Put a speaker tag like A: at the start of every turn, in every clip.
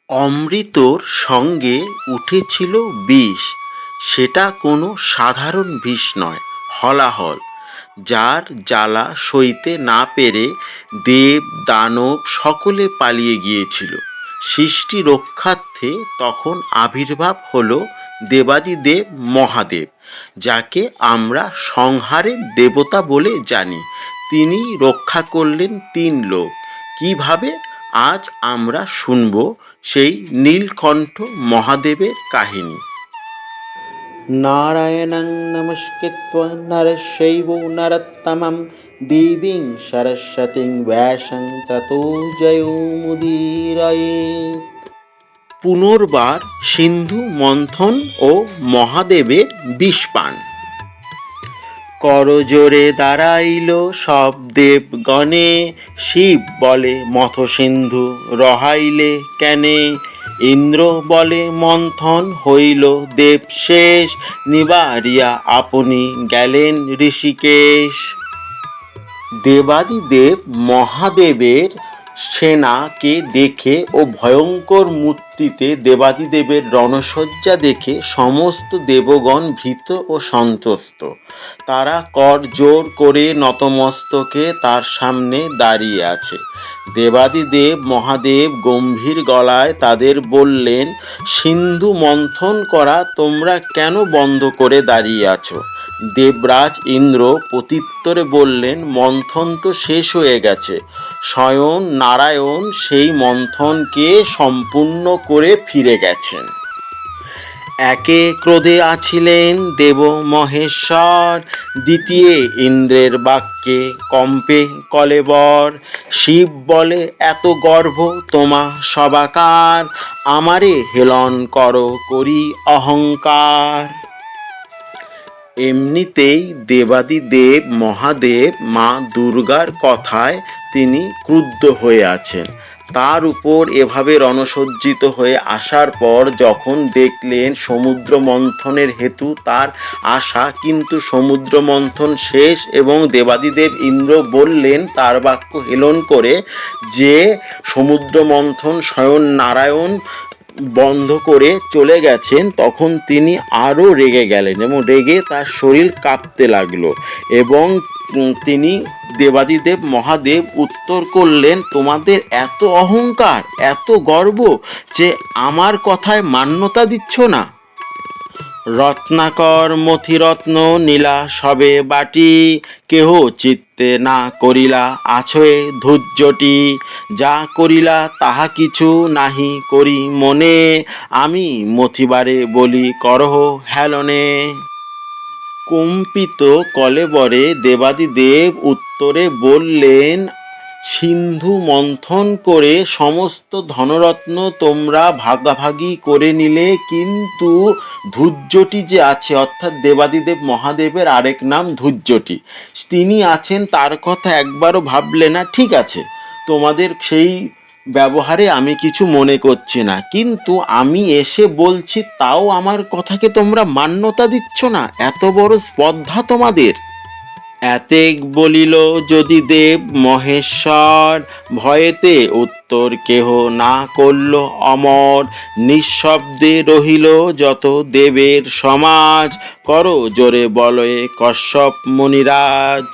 A: অমৃতর সঙ্গে উঠেছিল বিষ। সেটা কোনো সাধারণ বিষ নয়, হলাহল, যার জ্বালা সইতে না পেরে দেব দানব সকলে পালিয়ে গিয়েছিল। সৃষ্টি রক্ষার্থে তখন আবির্ভাব হলো দেবাদিদেব মহাদেব, যাকে আমরা সংহারের দেবতা বলে জানি। তিনি রক্ষা করলেন তিন লোক। কিভাবে, আজ আমরা শুনব সেই নীলকণ্ঠ মহাদেবের কাহিনী।
B: নারায়ণং নমস্কৃত্য নরশৈব নরোত্তমং দেবীং সরস্বতীং ব্যাসং ততো জয়মুদীরয়েৎ।
A: পুনর্বার সিন্ধু মন্থন ও মহাদেবের বিষপান। করজোরে দাঁড়াইল সব দেবগণে, শিব বলে মথ সিন্ধু রহাইলে কেনে। ইন্দ্র বলে মন্থন হইল দেব শেষ, নিবারিয়া আপনি গেলেন ঋষিকেশ। দেবাদিদেব মহাদেবের সেনাকে দেখে ও ভয়ঙ্কর মূর্তিতে দেবাদিদেবের রণসজ্জা দেখে সমস্ত দেবগণ ভীত ও সন্ত্রস্ত। তারা কর জোর করে নতমস্তকে তার সামনে দাঁড়িয়ে আছে। দেবাদিদেব মহাদেব গম্ভীর গলায় তাদের বললেন, সিন্ধু মন্থন করা তোমরা কেন বন্ধ করে দাঁড়িয়ে আছো? দেবরাজ ইন্দ্র প্রত্যুত্তরে বললেন, মন্থন তো শেষ হয়ে গেছে। স্বয়ং নারায়ণ সেই মন্থনকে সম্পূর্ণ করে ফিরে গেছেন। একে ক্রোধে আছিলেন দেব মহেশ্বর, দ্বিতীয় ইন্দ্রের বাক্যে কম্পে কলেবর। শিব বলে, এত গর্ব তোমা সবাকার, আমারে হেলন করো করি অহংকার। এমনিতেই দেবাদিদেব মহাদেব মা দুর্গার কথায় তিনি ক্রুদ্ধ হয়ে আছেন। তার উপর এভাবে রণসজ্জিত হয়ে আসার পর যখন দেখলেন সমুদ্র মন্থনের হেতু তার আশা, কিন্তু সমুদ্র মন্থন শেষ এবং দেবাদিদেব ইন্দ্র বললেন তার বাক্য হেলন করে যে সমুদ্র মন্থন স্বয়ং নারায়ণ বন্ধ করে চলে গেছেন, তখন তিনি আরও রেগে গেলেন এবং রেগে তার শরীর কাঁপতে লাগলো। এবং তিনি দেবাদিদেব মহাদেব উত্তর করলেন, তোমাদের এত অহংকার, এত গর্ব যে আমার কথায় মান্যতা দিচ্ছ না। রত্নাকর মথিরত্ন নীলা সবে বাটি, কেহ চিত্তে না করিলা আছয়ে ধৈর্যটি। যা করিলা তাহা কিছু নাহি করি মনে, আমি মথিবারে বলি করহ হেলনে। কম্পিত কলেবরে দেবাদিদেব উত্তরে বললেন, সিন্ধু মন্থন করে সমস্ত ধনরত্ন তোমরা ভাগাভাগি করে নিলে, কিন্তু ধূর্যটি যে আছে, অর্থাৎ দেবাদিদেব মহাদেবের আরেক নাম ধূর্যটি, তিনি আছেন, তার কথা একবারও ভাবলে না। ঠিক আছে, তোমাদের সেই ব্যবহারে আমি কিছু মনে করছি না, কিন্তু আমি এসে বলছি তাও আমার কথাকে তোমরা মান্যতা দিচ্ছ না। এত বড় স্পর্ধা তোমাদের। এতেক বলিল যদি দেব মহেশ্বর, ভয়েতে উত্তর কেহ না করল অমর। নিঃশব্দে রহিল যত দেবের সমাজ, করো জোরে বলয়ে কশ্যপ মুনিরাজ।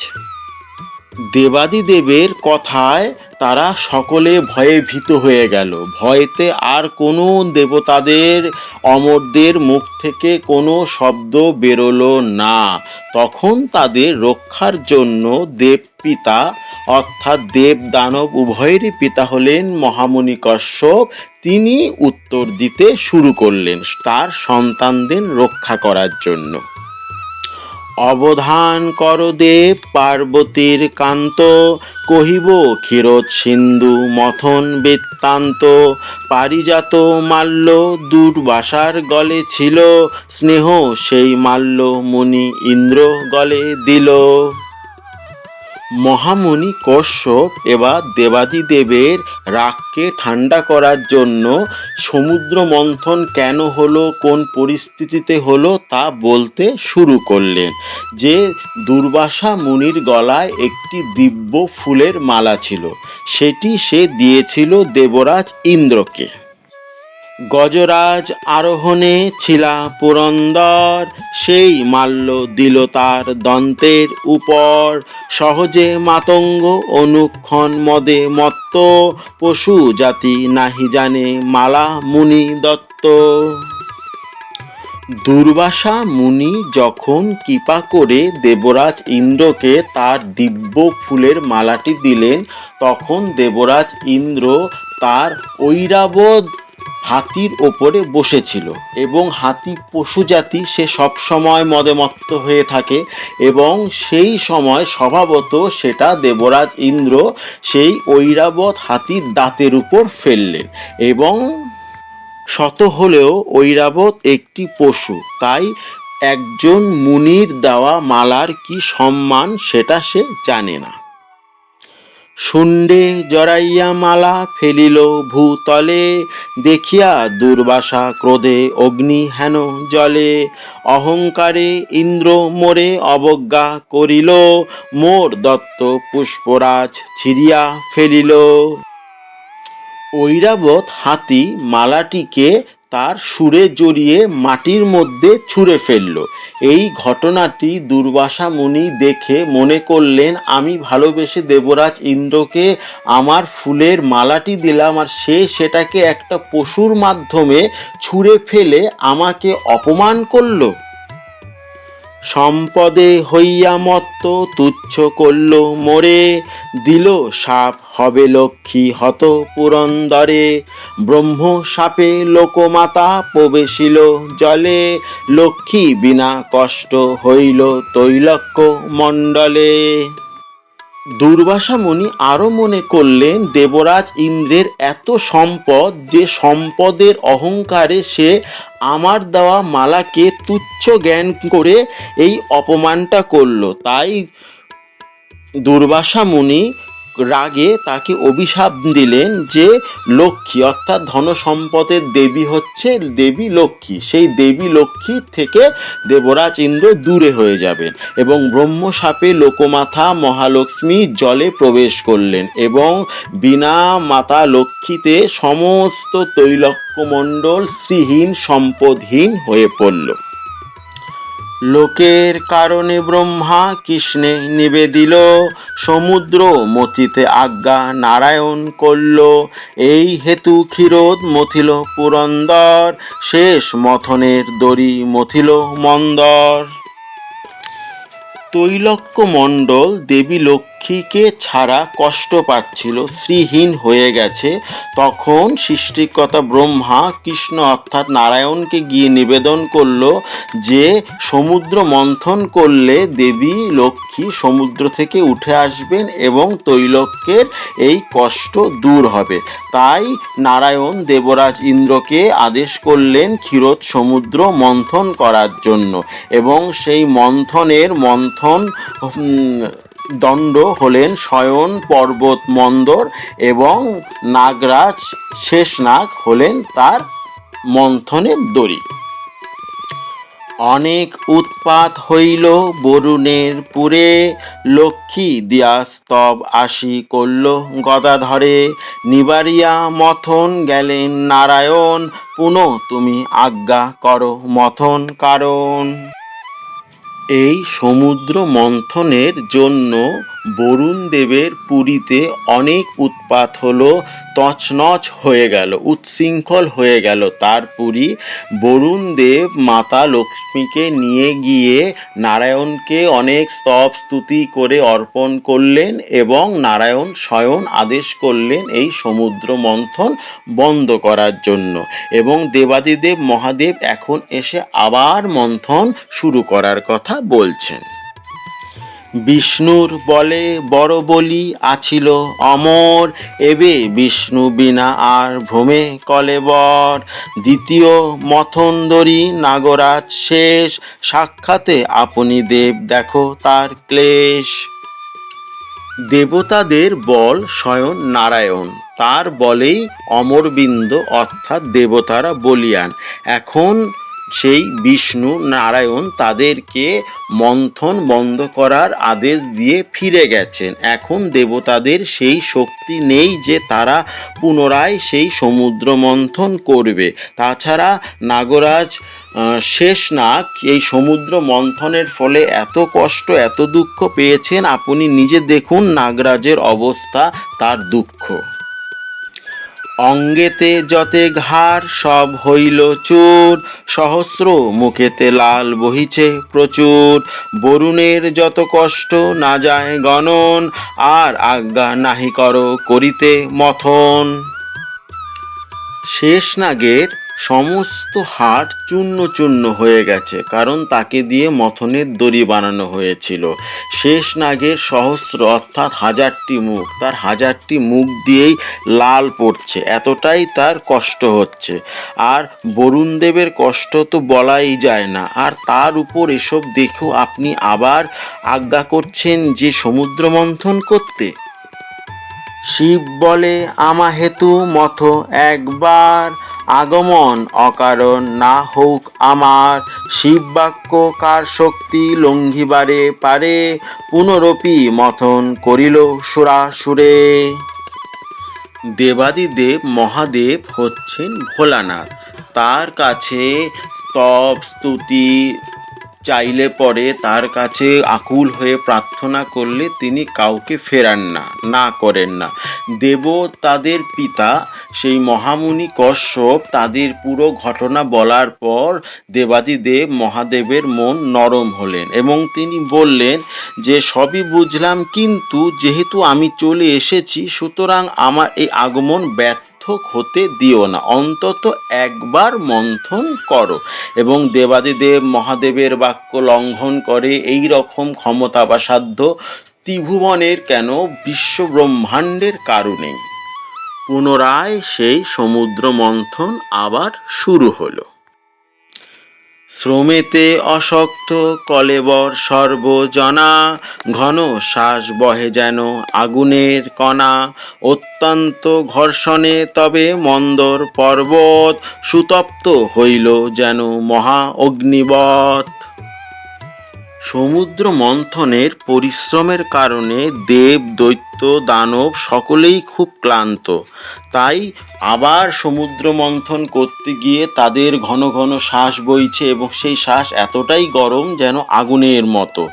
A: দেবাদিদেবের কথায় তারা সকলে ভয়ে ভীত হয়ে গেল। ভয়েতে আর কোনো দেবতাদের, অমরদের মুখ থেকে কোনো শব্দ বেরোলো না। তখন তাদের রক্ষার জন্য দেবপিতা, অর্থাৎ দেব দানব উভয়েরই পিতা হলেন মহামুনি কশ্যপ, তিনি উত্তর দিতে শুরু করলেন তার সন্তানদের রক্ষা করার জন্য। অবধান কর দেব পার্বতীর কান্ত, কহিব ক্ষীরোদ সিন্ধু মথন বৃত্তান্ত। পারিজাত মাল্য দুর্বাসার গলে ছিল, স্নেহ সেই মাল্য মুনি ইন্দ্র গলে দিল। মহামুনি কশ্যপ এবার দেবাদিদেবের রাগকে ঠান্ডা করার জন্য সমুদ্র মন্থন কেন হলো, কোন পরিস্থিতিতে হলো তা বলতে শুরু করলেন। যে দুর্বাসা মুনির গলায় একটি দিব্য ফুলের মালা ছিল, সেটি সে দিয়েছিল দেবরাজ ইন্দ্রকে। গজরাজ আরোহণে ছিলা পুরন্দর, সেই মাল্য দিল তার দন্তের উপর। সহজে মাতঙ্গ অনুক্ষণ মদে মত্ত, পশু জাতি নাহি জানে মালা মুনি দত্ত। দুর্বাসা মুনি যখন কৃপা করে দেবরাজ ইন্দ্রকে তার দিব্য ফুলের মালাটি দিলেন, তখন দেবরাজ ইন্দ্র তার ঐরাবত হাতির ওপরে বসেছিল। এবং হাতি পশু জাতি, সে সবসময় মদেমত্ত হয়ে থাকে, এবং সেই সময় স্বভাবত সেটা দেবরাজ ইন্দ্র সেই ঐরাবত হাতির দাঁতের উপর ফেললেন। এবং শত হলেও ঐরাবত একটি পশু, তাই একজন মুনির দেওয়া মালার কি সম্মান সেটা সে জানে না। শুন্ডে জড়াইয়া মালা ফেলিল ভূতলে, দেখিয়া দুর্বাসা ক্রোধে অগ্নি হেন জলে। অহংকারে ইন্দ্র মোরে অবজ্ঞা করিল, মোর দত্ত পুষ্পরাজ ছিঁড়িয়া ফেলিল। ঐরাবত হাতি মালাটিকে তার সুরে জড়িয়ে মাটির মধ্যে ছুঁড়ে ফেলল। এই ঘটনাটি দুর্বাসা মুনি দেখে মনে করলেন, আমি ভালোবেসে দেবরাজ ইন্দ্রকে আমার ফুলের মালাটি দিলাম, আর সে সেটাকে একটা পশুর মাধ্যমে ছুঁড়ে ফেলে আমাকে অপমান করল। সম্পদে হইয়া মত্ত তুচ্ছ করল মোরে, দিল সাপ হবে লক্ষ্মী হত পুরন্দরে। ব্রহ্ম সাপে লোকমাতা প্রবেশিল জলে, লক্ষ্মী বিনা কষ্ট হইল তৈলক্য মণ্ডলে। দুর্বাসা মুনি আরো মনে করলেন, দেবরাজ ইন্দ্রের এত সম্পদ, যে সম্পদের অহংকারে সে আমার দেওয়া মালাকে তুচ্ছ জ্ঞান করে এই অপমানটা করলো। তাই দুর্বাসা মুনি রাগে তাকে অভিশাপ দিলেন যে লক্ষ্মী, অর্থাৎ ধন সম্পদের দেবী হচ্ছে দেবী লক্ষ্মী, সেই দেবী লক্ষ্মী থেকে দেবরাজ ইন্দ্র দূরে হয়ে যাবেন। এবং ব্রহ্মশাপে লোকমাতা মহালক্ষ্মী জলে প্রবেশ করলেন, এবং বিনা মাতা লক্ষ্মীতে সমস্ত তৈলক্যমণ্ডল শ্রীহীন সম্পদহীন হয়ে পড়ল। লোকের কারণে ব্রহ্মা কৃষ্ণে নিবেদিল, সমুদ্র মথিতে আজ্ঞা নারায়ণ করল। এই হেতু ক্ষীরোদ মথিল পুরন্দর, শেষ মথনের দড়ি মথিল মন্দর। তৈলক্য মণ্ডল দেবী লক্ষ্মীকে ছাড়া কষ্ট পাচ্ছিল, শ্রীহীন হয়ে গেছে। তখন সৃষ্টিকর্তা ব্রহ্মা কৃষ্ণ অর্থাৎ নারায়ণকে গিয়ে নিবেদন করল যে সমুদ্র মন্থন করলে দেবী লক্ষ্মী সমুদ্র থেকে উঠে আসবেন এবং তৈলক্যের এই কষ্ট দূর হবে। তাই নারায়ণ দেবরাজ ইন্দ্রকে আদেশ করলেন ক্ষীরোদ সমুদ্র মন্থন করার জন্য, এবং সেই মন্থন দণ্ড হলেন শয়ন পর্বত মন্দর, এবং নাগরাজ শেষনাগ হলেন তার মন্থনের দড়ি। অনেক উৎপাত হইল বরুণের পুরে, লক্ষ্মী দিয়া স্তব আসি করল গদাধরে। নিবারিয়া মথন গেলেন নারায়ণ, পুনঃ তুমি আজ্ঞা করো মথন কারণ। এই সমুদ্র মন্থনের জন্য বরুণ দেবের পুরীতে অনেক উৎপাত হলো, তছনছ হয়ে গেল, উচ্ছৃঙ্খল হয়ে গেল তার পুরী। বরুণ দেব মাতা লক্ষ্মীকে নিয়ে গিয়ে নারায়ণকে অনেক স্তব স্তুতি করে অর্পণ করলেন, এবং নারায়ণ স্বয়ং আদেশ করলেন এই সমুদ্র মন্থন বন্ধ করার জন্য। এবং দেবাদিদেব মহাদেব এখন এসে আবার মন্থন শুরু করার কথা বলছেন। বিষ্ণুর বলে বড় বলি আছিল অমর, এবে বিষ্ণু বিনা আর ভ্রমে কলেবর। দ্বিতীয় মথনদরি নাগরাজ শেষ, সাক্ষাতে আপনি দেব দেখো তার ক্লেশ। দেবতাদের বল স্বয়ং নারায়ণ, তার বলেই অমরবিন্দ অর্থাৎ দেবতারা বলিয়ান। এখন সেই বিষ্ণু নারায়ণ তাদেরকে মন্থন বন্ধ করার আদেশ দিয়ে ফিরে গেছেন। এখন দেবতাদের সেই শক্তি নেই যে তারা পুনরায় সেই সমুদ্র মন্থন করবে। তাছাড়া নাগরাজ শেষনাগ এই সমুদ্র মন্থনের ফলে এত কষ্ট এত দুঃখ পেয়েছেন, আপনি নিজে দেখুন নাগরাজের অবস্থা, তার দুঃখ। অঙ্গেতে যতে ঘাড় সব হইল চূর, সহস্র মুখেতে লাল বহিছে প্রচুর। বরুণের যত কষ্ট না যায় গণন, আর আজ্ঞা নাহি করিতে মথন। শেষনাগের সমস্ত হাড় চূর্ণ চূর্ণ হয়ে গেছে, কারণ তাকে দিয়ে মথনের দড়ি বানানো হয়েছিল। শেষনাগের সহস্র অর্থাৎ 1000টি মুখ, তার 1000টি মুখ দিয়েই লাল পড়ছে, এতটাই তার কষ্ট হচ্ছে। আর বরুণদেবের কষ্ট তো বলাই যায় না, আর তার উপর এসব দেখেও আপনি আবার আজ্ঞা করছেন যে সমুদ্র মন্থন করতে। শিব বলে আমাহেতু মথ একবার, আগমন অকারণ না হোক আমার। শিব বাক্য কার শক্তি লঙ্ঘিবারে পারে, পুনরপি মথন করিল সুরাসুরে। দেবাদিদেব মহাদেব হচ্ছেন ভোলানাথ। তার কাছে স্তব স্তুতি চাইলে পরে, তার কাছে আকুল হয়ে প্রার্থনা করলে তিনি কাউকে ফেরান না, না করেন না। দেবতাদের পিতা সেই মহামুনি কশ্যপ তাদের পুরো ঘটনা বলার পর দেবাদিদেব মহাদেবের মন নরম হলেন এবং তিনি বললেন যে সবই বুঝলাম, কিন্তু যেহেতু আমি চলে এসেছি সুতরাং আমার এই আগমন ব্যর্থ হতে দিও না, অন্তত একবার মন্থন করো। এবং দেবাদিদেব মহাদেবের বাক্য লঙ্ঘন করে এই রকম ক্ষমতা বা সাধ্য ত্রিভুবনের কেন বিশ্ব ব্রহ্মাণ্ডের কারণে পুনরায় সেই সমুদ্র মন্থন আবার শুরু হলো। শ্রমেতে অশক্ত কলেবর সর্বজনা, ঘন শ্বাস বহে যেন আগুনের কণা। অত্যন্ত ঘর্ষণে তবে মন্দর পর্বত, সুতপ্ত হইল যেন মহা অগ্নিবৎ। সমুদ্র মন্থনের পরিশ্রমের কারণে দেব দৈত্য দানব সকলেই খুব ক্লান্ত, তাই আবার সমুদ্র মন্থন করতে গিয়ে তাদের ঘন ঘন শ্বাস বইছে এবং সেই শ্বাস এতটাই গরম যেন আগুনের মতো,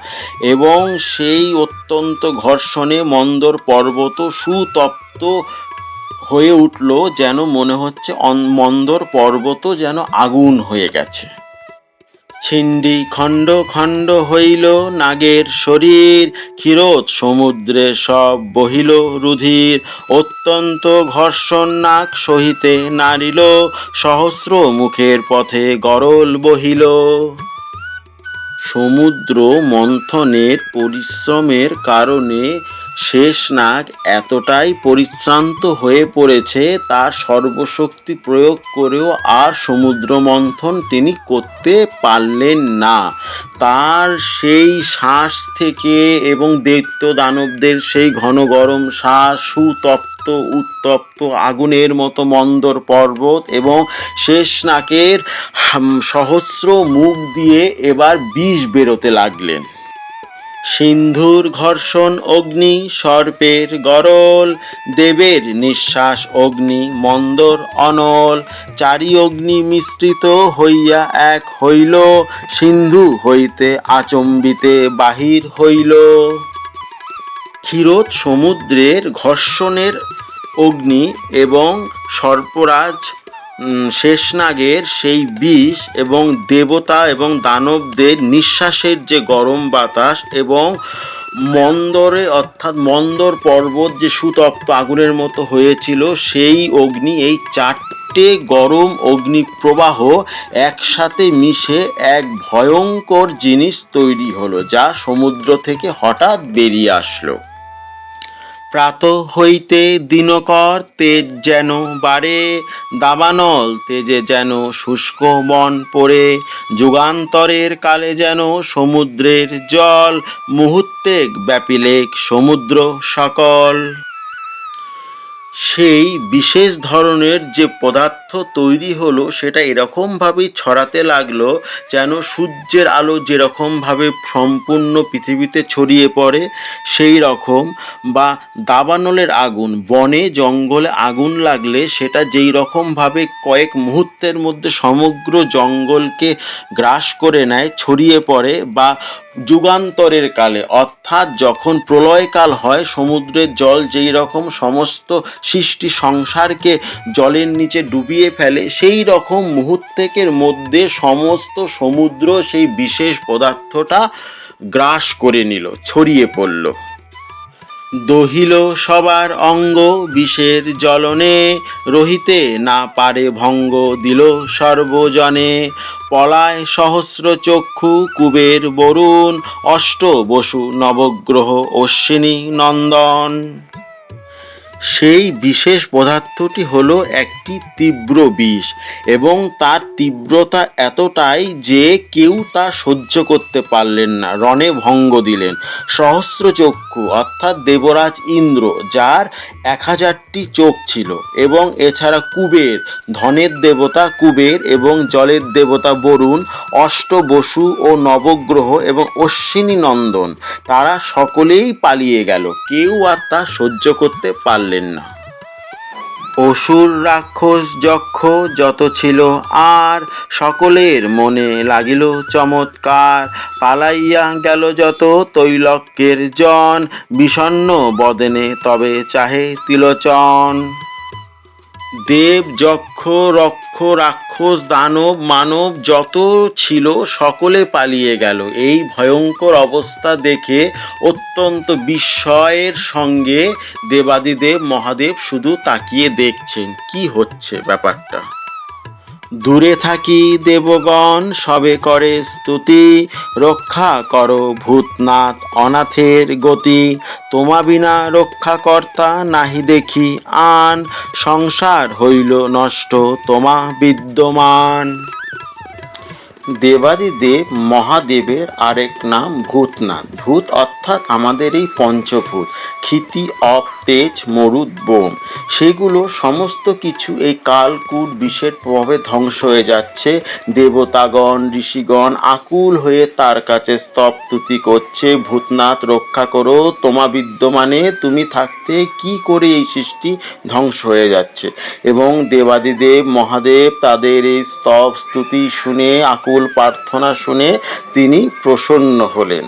A: এবং সেই অত্যন্ত ঘর্ষণে মন্দর পর্বত সুতপ্ত হয়ে উঠল, যেন মনে হচ্ছে মন্দর পর্বত যেন আগুন হয়ে গেছে। ছিন্ডি খণ্ড খণ্ড হইল নাগের শরীর, ক্ষীরোদ সমুদ্রে সব বহিল রুধির। অত্যন্ত ঘর্ষণ নাগ সহিতে নারিল, সহস্র মুখের পথে গরল বহিল। সমুদ্র মন্থনের পরিশ্রমের কারণে শেষনাগ এতটাই পরিশ্রান্ত হয়ে পড়েছে, তার সর্বশক্তি প্রয়োগ করেও আর সমুদ্র মন্থন তিনি করতে পারলেন না। তার সেই শ্বাস থেকে এবং দৈত্য দানবদের সেই ঘন গরম শ্বাস, সুতপ্ত উত্তপ্ত আগুনের মতো মন্দর পর্বত এবং শেষনাগের সহস্র মুখ দিয়ে এবার বিষ বেরোতে লাগলেন। সিন্ধুর ঘর্ষণ অগ্নি সর্পের গরল, দেবের নিঃশ্বাস অগ্নি মন্দর অনল। চারি অগ্নি মিশ্রিত হইয়া এক হইল, সিন্ধু হইতে আচম্বিতে বাহির হইল। ক্ষীরোদ সমুদ্রের ঘর্ষণের অগ্নি এবং সর্পরাজ শেষনাগের সেই বিষ এবং দেবতা এবং দানবদের নিঃশ্বাসের যে গরম বাতাস এবং মন্দরে অর্থাৎ মন্দর পর্বত যে সুতপ্ত আগুনের মতো হয়েছিল, সেই অগ্নি, এই চারটে গরম অগ্নি প্রবাহ একসাথে মিশে এক ভয়ঙ্কর জিনিস তৈরি হলো, যা সমুদ্র থেকে হঠাৎ বেরিয়ে আসলো। প্রাত হইতে দিনকর তেজ যেন বাড়ে, দাবানল তেজে যেন শুষ্ক বন পড়ে। যুগান্তরের কালে যেন সমুদ্রের জল, মুহূর্তে ব্যাপিলেক সমুদ্র সকল। সেই বিশেষ ধরনের যে পদার্থ তৈরি হলো সেটা এরকমভাবেই ছড়াতে লাগলো যেন সূর্যের আলো যেরকমভাবে সম্পূর্ণ পৃথিবীতে ছড়িয়ে পড়ে সেই রকম, বা দাবানলের আগুন, বনে জঙ্গলে আগুন লাগলে সেটা যেই রকমভাবে কয়েক মুহূর্তের মধ্যে সমগ্র জঙ্গলকে গ্রাস করে নেয়, ছড়িয়ে পড়ে, বা যুগান্তরের কালে অর্থাৎ যখন প্রলয়কাল হয় সমুদ্রের জল যেই রকম সমস্ত সৃষ্টি সংসারকে জলের নিচে ডুবিয়ে ফেলে, সেই রকম মুহূর্তেকের মধ্যে সমস্ত সমুদ্র সেই বিশেষ পদার্থটা গ্রাস করে নিল, ছড়িয়ে পড়ল। দহিল সবার অঙ্গ বিষের জ্বলনে, রহিতে না পারে ভঙ্গ দিল সর্বজনে। পলায় সহস্র চক্ষু কুবের বরুণ, অষ্ট বসু নবগ্রহ অশ্বিনী নন্দন। সেই বিশেষ পদার্থটি হলো একটি তীব্র বিষ, এবং তার তীব্রতা এতটাই যে কেউ তা সহ্য করতে পারলেন না, রণে ভঙ্গ দিলেন। সহস্রচক্ষু অর্থাৎ দেবরাজ ইন্দ্র, যার 1000টি চোখ ছিল, এবং এছাড়া কুবের, ধনের দেবতা কুবের এবং জলের দেবতা বরুণ, অষ্টবসু ও নবগ্রহ এবং অশ্বিনী নন্দন, তারা সকলেই পালিয়ে গেল, কেউ আর তা সহ্য করতে পারলেন না। অসুর রাক্ষস যক্ষ যত ছিল আর, সকলের মনে লাগিল চমৎকার। পালাইয়া গেল যত তৈলক্যের জন, বিষণ্ণ বদনে তবে চাহে তিলোচন। দেব যক্ষ রক্ষ রাক্ষস দানব মানব যত ছিল সকলে পালিয়ে গেল। এই ভয়ঙ্কর অবস্থা দেখে অত্যন্ত বিস্ময়ের সঙ্গে দেবাদিদেব মহাদেব শুধু তাকিয়ে দেখছেন কি হচ্ছে ব্যাপারটা। দূরে থাকি দেবগণ সবে করে স্তুতি, রক্ষা করো ভূতনাথ অনাথের গতি। তোমা বিনা রক্ষাকর্তা নাহি দেখি আন, সংসার হইল নষ্ট তোমা বিদ্যমান। দেবাদিদেব মহাদেবের আরেক নাম ভূতনাথ। ভূত অর্থাৎ আমাদের এই পঞ্চভূত, ক্ষিতি অপ তেজ মরুদ বোম, সেগুলো সমস্ত কিছু এই কালকূট বিষের প্রভাবে ধ্বংস হয়ে যাচ্ছে। দেবতাগণ ঋষিগণ আকুল হয়ে তার কাছে স্তবস্তুতি করছে, ভূতনাথ রক্ষা করো, তোমা বিদ্যমানে তুমি থাকতে কি করে এই সৃষ্টি ধ্বংস হয়ে যাচ্ছে। এবং দেবাদিদেব মহাদেব তাদের এই স্তবস্তুতি শুনে, আকুল প্রার্থনা শুনে তিনি প্রসন্ন হলেন।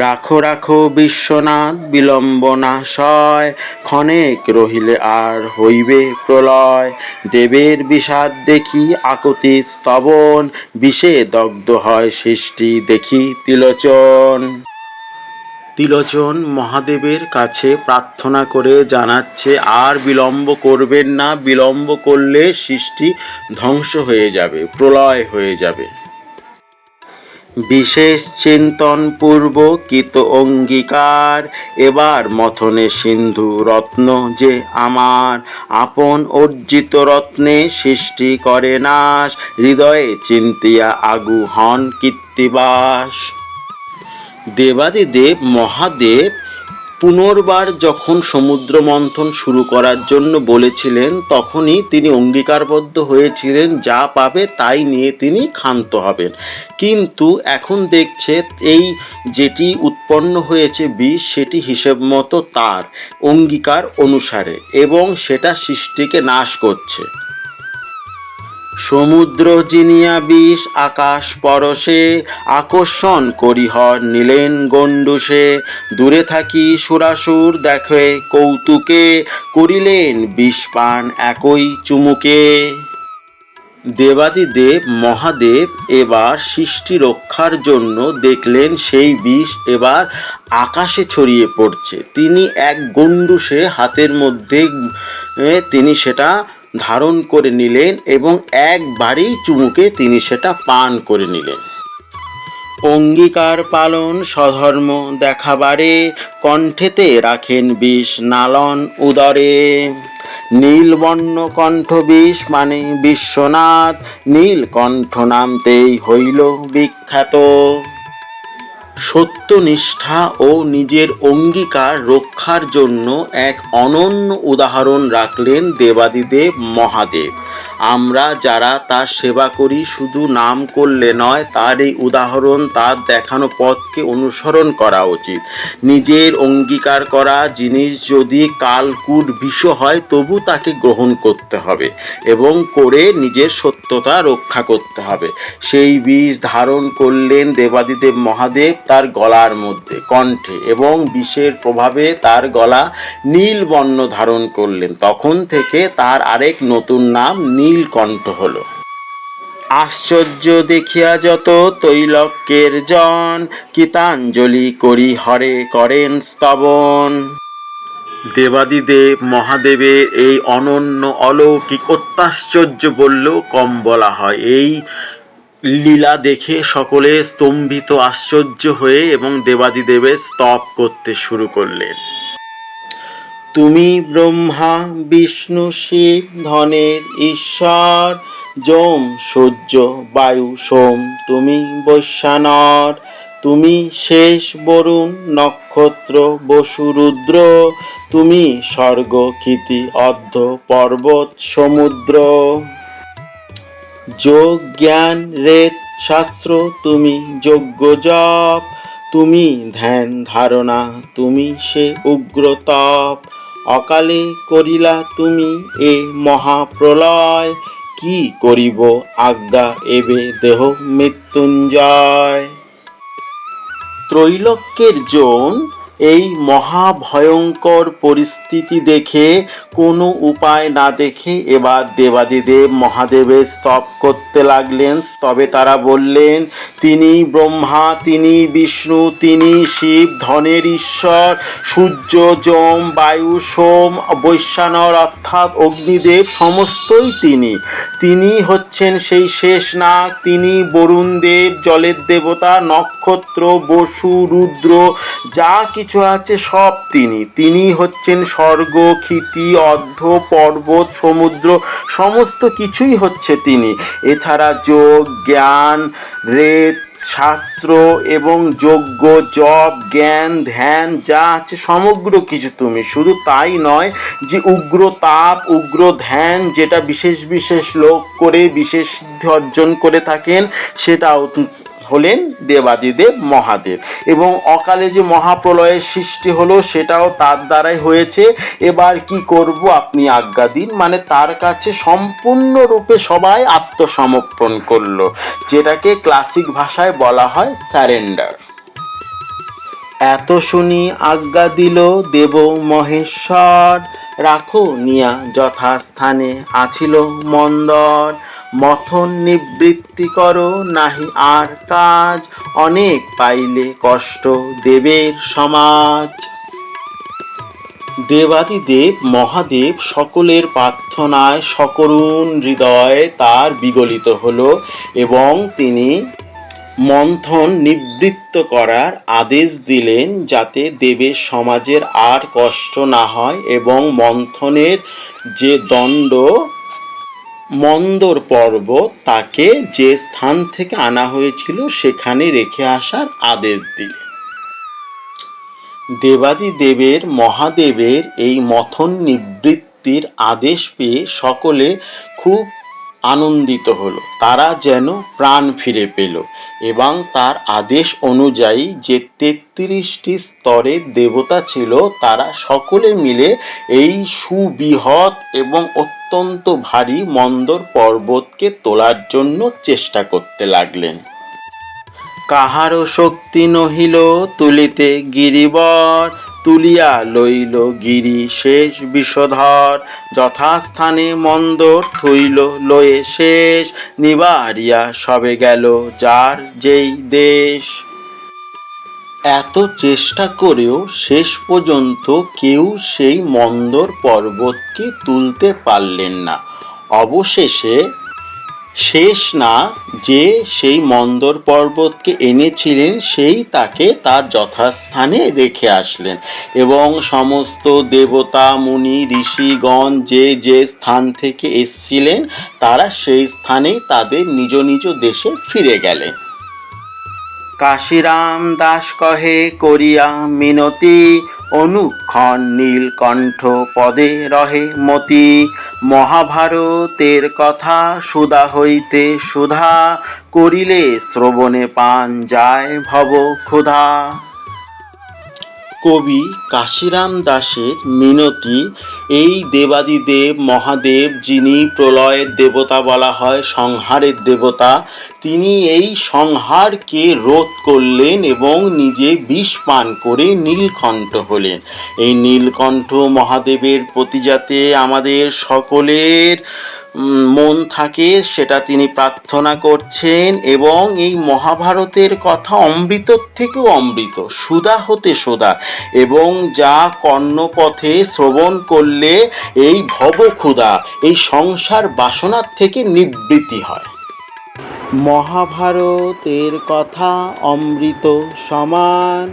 A: রাখো রাখো বিশ্বনাথ বিলম্ব না সয়, ক্ষণেক রহিলে আর হইবে প্রলয়। দেবের বিষাদ দেখি আকুতি স্তবন, বিষে দগ্ধ হয় সৃষ্টি দেখি তিলোচন। তিলোচন মহাদেবের কাছে প্রার্থনা করে জানাচ্ছে আর বিলম্ব করবেন না, বিলম্ব করলে সৃষ্টি ধ্বংস হয়ে যাবে, প্রলয় হয়ে যাবে। বিশেষ চিন্তন পূর্বকৃত অঙ্গীকার, এবার মথনে সিন্ধু রত্ন যে আমার। আপন অর্জিত রত্নে সৃষ্টি করে নাশ, হৃদয়ে চিন্তিয়া আগু হন কীর্তিবাস। দেবাদিদেব মহাদেব পুনর্বার যখন সমুদ্র মন্থন শুরু করার জন্য বলেছিলেন, তখনই তিনি অঙ্গীকারবদ্ধ হয়েছিলেন যা পাবে তাই নিয়ে তিনি ক্ষান্ত হবেন। কিন্তু এখন দেখছে এই যেটি উৎপন্ন হয়েছে বিষ, সেটি হিসেব মতো তার অঙ্গীকার অনুসারে, এবং সেটা সৃষ্টিকে নাশ করছে। সমুদ্র জিনিয়া বিষ আকাশ পরশে, আকর্ষণ করিহর নিলেন গণ্ডূষে। দূরে থাকি সুরাসুর দেখে কৌতুকে, করিলেন বিষপান একই চুমুকে। দেবাদিদেব মহাদেব এবার সৃষ্টি রক্ষার জন্য দেখলেন সেই বিষ এবার আকাশে ছড়িয়ে পড়ছে। তিনি এক গণ্ডূষে হাতের মধ্যে তিনি সেটা ধারণ করে নিলেন এবং একবারেই চুমুকে তিনি সেটা পান করে নিলেন। অঙ্গীকার পালন স্বধর্ম দেখাবারে, কণ্ঠেতে রাখেন বিষ নালন উদরে। নীলবর্ণ কণ্ঠ বিষ মানে বিশ্বনাথ, নীলকণ্ঠ নামতেই হইল বিখ্যাত। সত্যনিষ্ঠা ও নিজের অঙ্গীকার রক্ষার জন্য এক অনন্য উদাহরণ রাখলেন দেবাদিদেব মহাদেব। আমরা যারা তার সেবা করি শুধু নাম করলে নয়, তার এই উদাহরণ, তার দেখানো পথকে অনুসরণ করা উচিত। নিজের অঙ্গীকার করা জিনিস যদি কালকূট বিষ হয় তবু তাকে গ্রহণ করতে হবে এবং করে নিজের সত্যতা রক্ষা করতে হবে। সেই বিষ ধারণ করলেন দেবাদিদেব মহাদেব তার গলার মধ্যে, কণ্ঠে, এবং বিষের প্রভাবে তার গলা নীল বর্ণ ধারণ করলেন। তখন থেকে তার আরেক নতুন নাম নীলকণ্ঠ হলো। আশ্চর্য দেখিয়া যত তৈলক্যের জন, গীতাঞ্জলি করি হরে করেন স্তবন। দেবাদিদেব মহাদেবের এই অনন্য অলৌকিক অত্যাশ্চর্য বললেও কম বলা হয়। এই লীলা দেখে সকলে স্তম্ভিত আশ্চর্য হয়ে এবং দেবাদিদেবের স্তব করতে শুরু করলেন। তুমি ব্রহ্মা বিষ্ণু শিব ধনের ঈশ্বর, যম সূর্য বায়ু সোম তুমি বৈশ্বানর। তুমি শেষ বরুণ নক্ষত্র বসু রুদ্র, তুমি স্বর্গ ক্ষিতি অর্ধ পর্বত সমুদ্র। যোগ জ্ঞান রেদ শাস্ত্র তুমি যজ্ঞ জপ, তুমি ধ্যান ধারণা তুমি সে উগ্র তপ। অকালে করিলা তুমি এ মহাপ্রলয়, কি করিব আজ্ঞা এবে দেহ মৃত্যুঞ্জয়। ত্রৈলোক্যের জন এই মহাভয়ঙ্কর পরিস্থিতি দেখে কোনো উপায় না দেখে এবার দেবাদিদেব মহাদেবের স্তব করতে লাগলেন। তবে তারা বললেন, তিনি ব্রহ্মা, তিনি বিষ্ণু, তিনি শিব, ধনের ঈশ্বর, সূর্য, যম, বায়ু, সোম, বৈশ্বানর অর্থাৎ অগ্নিদেব, সমস্তই তিনি। তিনি হচ্ছেন সেই শেষ নাগ, তিনি বরুণ দেব, জলের দেবতা, নক্ষত্র, বসু, রুদ্র, যা কিছু আছে সব তিনি। তিনি হচ্ছেন স্বর্গ, ক্ষিতি, অর্ধ, পর্বত, সমুদ্র, সমস্ত কিছুই হচ্ছে তিনি। এছাড়া যোগ, জ্ঞান, রেদ, শাস্ত্র এবং যজ্ঞ, জপ, জ্ঞান, ধ্যান যা আছে সমগ্র কিছু তুমি। শুধু তাই নয় যে উগ্র তাপ, উগ্র ধ্যান, যেটা বিশেষ বিশেষ লোক করে বিশেষ সিদ্ধি অর্জন করে থাকেন, সেটাও হলেন দেবাদিদেব মহাদেব। এবং অকালে যে মহাপ্রলয়ের সৃষ্টি হলো সেটাও তার দ্বারাই হয়েছে। এবার কি করব আপনি আজ্ঞা দিন, মানে তার কাছে সম্পূর্ণরূপে সবাই আত্মসমর্পণ করলো, যেটাকে ক্লাসিক ভাষায় বলা হয় স্যারেন্ডার। এত শুনি আজ্ঞা দিল দেব মহেশ্বর, রাখো নিয়া যথাস্থানে আছিল মন্দর। মথন নিবৃত্তি করো নাহি আর কাজ, অনেক পাইলে কষ্ট দেবের সমাজ। দেবাদিদেব মহাদেব সকলের প্রার্থনায় সকরুণ হৃদয়ে তার বিগলিত হলো এবং তিনি মন্থন নিবৃত্ত করার আদেশ দিলেন, যাতে দেবের সমাজের আর কষ্ট না হয় এবং মন্থনের যে দণ্ড মন্দর পর্বত, তাকে যে স্থান থেকে আনা হয়েছিল সেখানে রেখে আসার আদেশ দিলেন। দেবাদিদেবের মহাদেবের এই মথন নিবৃত্তির আদেশ পেয়ে সকলে খুব আনন্দিত হলো। তারা যেন প্রাণ ফিরে পেল এবং তার আদেশ অনুযায়ী যে ৩৩টি স্তরের দেবতা ছিল তারা সকলে মিলে এই সুবৃহৎ এবং অত্যন্ত ভারী মন্দর পর্বতকে তোলার জন্য চেষ্টা করতে লাগলেন। কাহারও শক্তি নহিল তুলিতে গিরিবর, তুলিয়া লইল গিরি শেষ বিষধর। যথাস্থানে মন্দর থইল লয়ে শেষ, নিবারিয়া সবে গেল যার যেই দেশ। এত চেষ্টা করেও শেষ পর্যন্ত কেউ সেই মন্দর পর্বতকে তুলতে পারলেন না। অবশেষে শেষ না যে সেই মন্দর পর্বতকে এনেছিলেন সেই তাকে তার যথাস্থানে রেখে আসলেন এবং সমস্ত দেবতা, মুনি, ঋষিগণ যে যে স্থান থেকে এসছিলেন তারা সেই স্থানেই তাদের নিজ নিজ দেশে ফিরে গেলেন। কাশিরাম দাস কহে করিয়া মিনতি, অনুক্ষণ নীলকণ্ঠ পদে রহে মতি। মহাভারতের কথা সুধা হইতে সুধা, করিলে শ্রবণে পান যায় ভব ক্ষুধা। কবি কাশিরাম দাসের মিনতি, এই দেবাদিদেব মহাদেব যিনি প্রলয়ের দেবতা বলা হয়, সংহারের দেবতা, তিনি এই সংহারকে রোধ করলেন এবং নিজে বিষ পান করে নীলকণ্ঠ হলেন। এই নীলকণ্ঠ মহাদেবের প্রতি যাতে আমাদের সকলের মন থাকে সেটা তিনি প্রার্থনা করছেন। এবং এই মহাভারতের কথা অমৃতর থেকেও অমৃত, সুধা হতে সুধা, এবং যা কর্ণপথে শ্রবণ করলে এই ভবক্ষুধা, এই সংসার বাসনার থেকে নিবৃত্তি হয়। মহাভারতের কথা অমৃত সমান,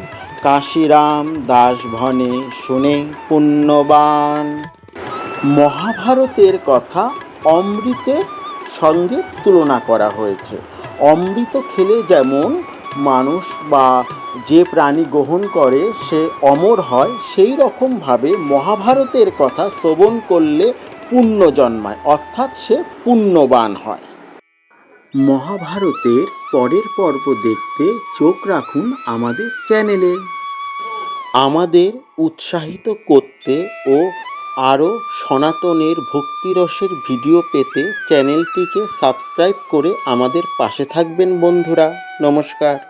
A: কাশিরাম দাস ভনে শুনে পুণ্যবান। মহাভারতের কথা অমৃতের সঙ্গে তুলনা করা হয়েছে। অমৃত খেলে যেমন মানুষ বা যে প্রাণী গ্রহণ করে সে অমর হয়, সেই রকমভাবে মহাভারতের কথা শ্রবণ করলে পুণ্য জন্মায়, অর্থাৎ সে পুণ্যবান হয়। মহাভারতের পরের পর্ব দেখতে চোখ রাখুন আমাদের চ্যানেলে। আমাদের উৎসাহিত করতে ও আরও সনাতনের ভক্তিরসের ভিডিও পেতে চ্যানেলটিকে সাবস্ক্রাইব করে আমাদের পাশে থাকবেন বন্ধুরা। নমস্কার।